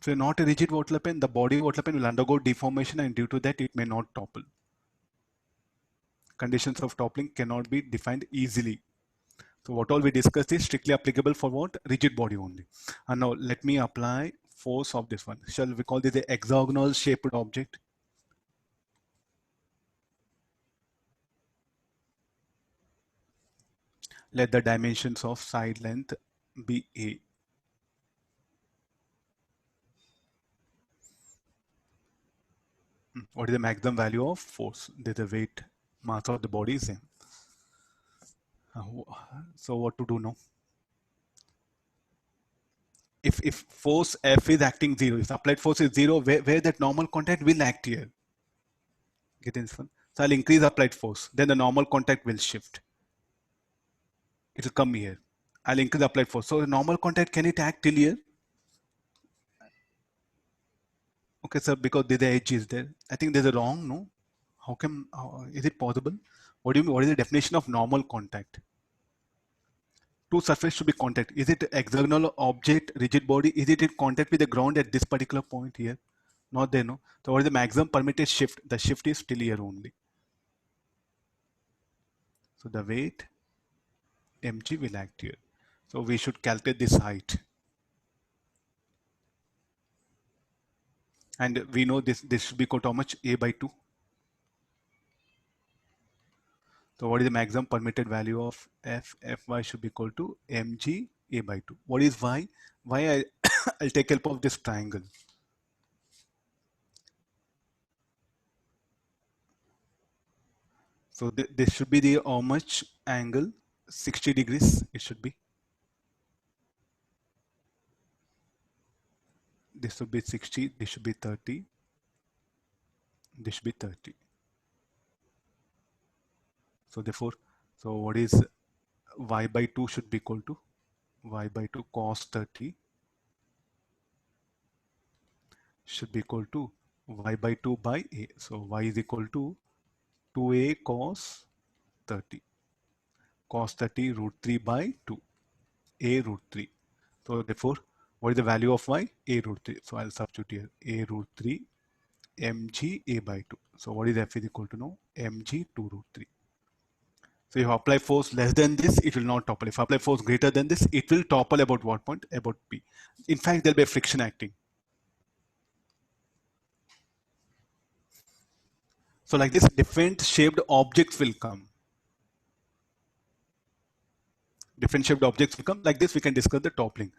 So not a rigid water pen, the body of water pen will undergo deformation, and due to that it may not topple. Conditions of toppling cannot be defined easily. So what all we discussed is strictly applicable for what? Rigid body only. And now let me apply force of this one. Shall we call this the hexagonal shaped object? Let the dimensions of side length be A. What is the maximum value of force? The weight mass of the body is M. So what to do now? If force F is acting 0, if applied force is 0, where that normal contact will act here? Get this one? So I'll increase applied force, then the normal contact will shift. It will come here. I'll increase applied force. So the normal contact, can it act till here? Okay, sir, because the edge is there. I think there's a wrong, no? How come, is it possible? What do you mean? What is the definition of normal contact? Two surfaces should be contact. Is it hexagonal object, rigid body? Is it in contact with the ground at this particular point here? Not there, no? So what is the maximum permitted shift? The shift is still here only. So the weight mg will act here. So we should calculate this height. And we know this should be equal to how much? A by 2. So what is the maximum permitted value of f? Fy should be equal to mg A by 2. What is y? Y, I'll take help of this triangle. So this should be the how much angle? 60 degrees it should be. This should be 60, this should be 30, this should be 30. So therefore, so what is y by 2 should be equal to y by 2 cos 30 should be equal to y by 2 by a. So y is equal to 2a cos 30. Cos 30 root 3 by 2. A root 3. So therefore, what is the value of y? A root 3. So I'll substitute here. A root 3 mg A by 2. So what is f is equal to now? Mg 2 root 3. So if you apply force less than this, it will not topple. If I apply force greater than this, it will topple about what point? About P. In fact, there will be a friction acting. So like this, different shaped objects will come. Different shaped objects will come. Like this, we can discuss the toppling.